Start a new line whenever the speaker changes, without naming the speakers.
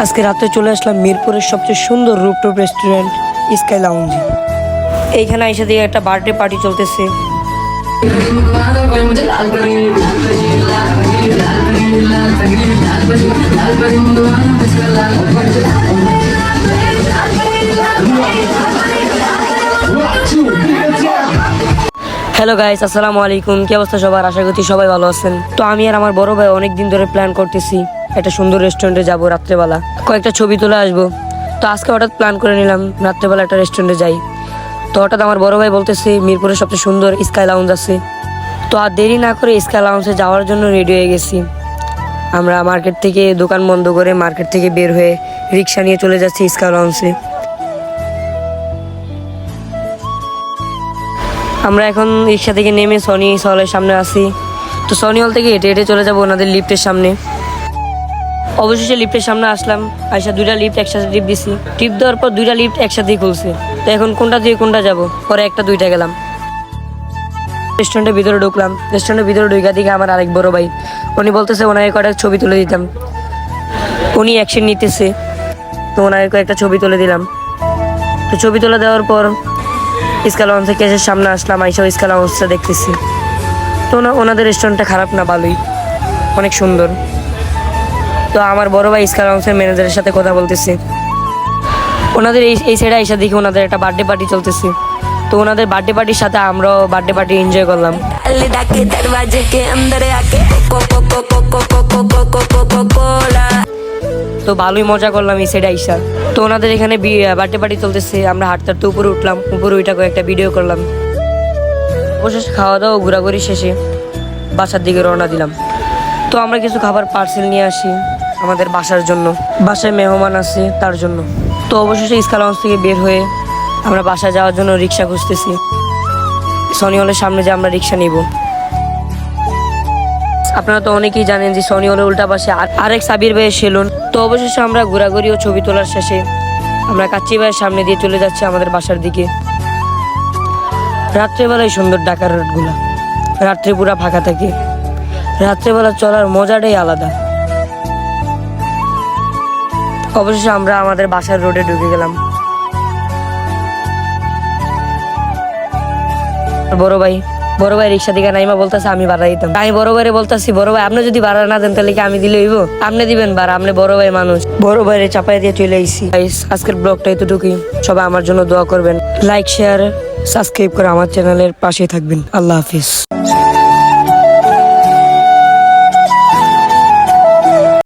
আজকে রাতে চলে আসলাম মিরপুরের সবচেয়ে সুন্দর রুপটপ রেস্টুরেন্ট স্কাই লাউঞ্জে। এইখানে এসে দিয়ে একটা বার্থডে পার্টি চলতেছে। হ্যালো গাইস, আসসালামু আলাইকুম। কি অবস্থা সবার? আশা করছি সবাই ভালো আছেন। তো আমি আর আমার বড় ভাই অনেকদিন ধরে প্ল্যান করতেছি একটা সুন্দর রেস্টুরেন্টে যাব, রাত্রেবেলা কয়েকটা ছবি তুলে আসবো। তো আজকে হঠাৎ প্ল্যান করে নিলাম রাত্রেবেলা একটা রেস্টুরেন্টে যাই। তো হঠাৎ আমার বড় ভাই বলতেছে মিরপুরের সবচেয়ে সুন্দর স্কাই লাউঞ্জ আছে। তো আর দেরি না করে স্কাই লাউঞ্জে যাওয়ার জন্য রেডি হয়ে গেছি। আমরা মার্কেট থেকে দোকান বন্ধ করে মার্কেট থেকে বের হয়ে রিক্সা নিয়ে চলে যাচ্ছি স্কাই লাউঞ্জে। আমরা এখন রিক্সা থেকে নেমে সনি হলের সামনে আসি। তো সনি হল থেকে হেঁটে হেঁটে চলে যাবো ওনাদের লিফটের সামনে। অবশেষে লিফটের সামনে আসলাম। আইসা দুইটা লিফট একসাথে টিপ দিছি। টিপ দেওয়ার পর দুইটা লিফট একসাথেই খুলছে। তো এখন কোনটা দিয়ে কোনটা যাব? পরে একটা দুইটা গেলাম। রেস্টুরেন্টের ভিতরে ঢুকলাম। রেস্টুরেন্টের ভিতরে ঢুকা দিকে আমার আরেক বড় ভাই, উনি বলতেছে ওনাকে কয়েকটা ছবি তুলে দিতাম। উনি অ্যাকশন নিতেছে, তো ওনাকে কয়েকটা ছবি তুলে দিলাম। তো ছবি তুলে দেওয়ার পর স্কাই লাউঞ্জ থেকে এসে সামনে আসলাম। আইসা স্কাই লাউঞ্জটা দেখতেছি। তো ওনাদের রেস্টুরেন্টটা খারাপ না, ভালোই, অনেক সুন্দর। তো আমার বড় ভাই স্কাই লাউঞ্জের ম্যানেজারের সাথে কথা বলতেছে। ওনাদের এই সাইডে আইসা দেখি ওনাদের একটা বার্থডে পার্টি চলতেছে। তো ওনাদের বার্থডে পার্টির সাথে আমরাও বার্থডে পার্টি এনজয় করলাম। তো ভালোই মজা করলাম এই সাইডে আইসা। তো ওনাদের এখানে বার্থডে পার্টি চলতেছে। আমরা হাঁটতে হাঁটতে উপরে উঠলাম। উপরে ওইটা একটা ভিডিও করলাম। অবশেষে খাওয়া দাওয়া ঘোরাঘুরি শেষে বাসার দিকে রওনা দিলাম। তো আমরা কিছু খাবার পার্সেল নিয়ে আসি আমাদের বাসার জন্য। বাসায় মেহমান আছে তার জন্য। তো অবশেষে স্কাই লাউঞ্জ থেকে বের হয়ে আমরা বাসায় যাওয়ার জন্য রিক্সা খুঁজতেছি। সনি হলের সামনে যে আমরা রিক্সা নিব। আপনারা তো অনেকেই জানেন যে সনি হলের উল্টা পাশে আরেক সাবির ভাইয়ের সেলুন। তো অবশেষে আমরা ঘোরাঘুরি ও ছবি তোলার শেষে আমরা কাচ্চি ভাইয়ের সামনে দিয়ে চলে যাচ্ছি আমাদের বাসার দিকে। রাত্রেবেলায় সুন্দর ঢাকার রোডগুলা, রাত্রে পুরা ফাঁকা থাকে। রাত্রেবেলা চলার মজাটাই আলাদা। অবশেষে আমরা আমাদের বাসার রোডে ঢুকে গেলাম। বড় ভাই রিক্সা থেকে নাইমা বলতেছে আমি ভাড়া দিতাম। আমি বড় ভাইরে বলতেছি, বড় ভাই আপনি যদি ভাড়া না দেন তাহলে কি আমি দিলে হইব? আপনি দিবেন ভাড়া, আপনি বড় ভাই মানুষ। বড় ভাইরে চাপাই দিয়ে চলে আইছি। আজকের ব্লগটা এতটুকুই। সবাই আমার জন্য দোয়া করবেন। লাইক, শেয়ার, সাবস্ক্রাইব করে আমার চ্যানেলের পাশে থাকবেন। আল্লাহ হাফিজ।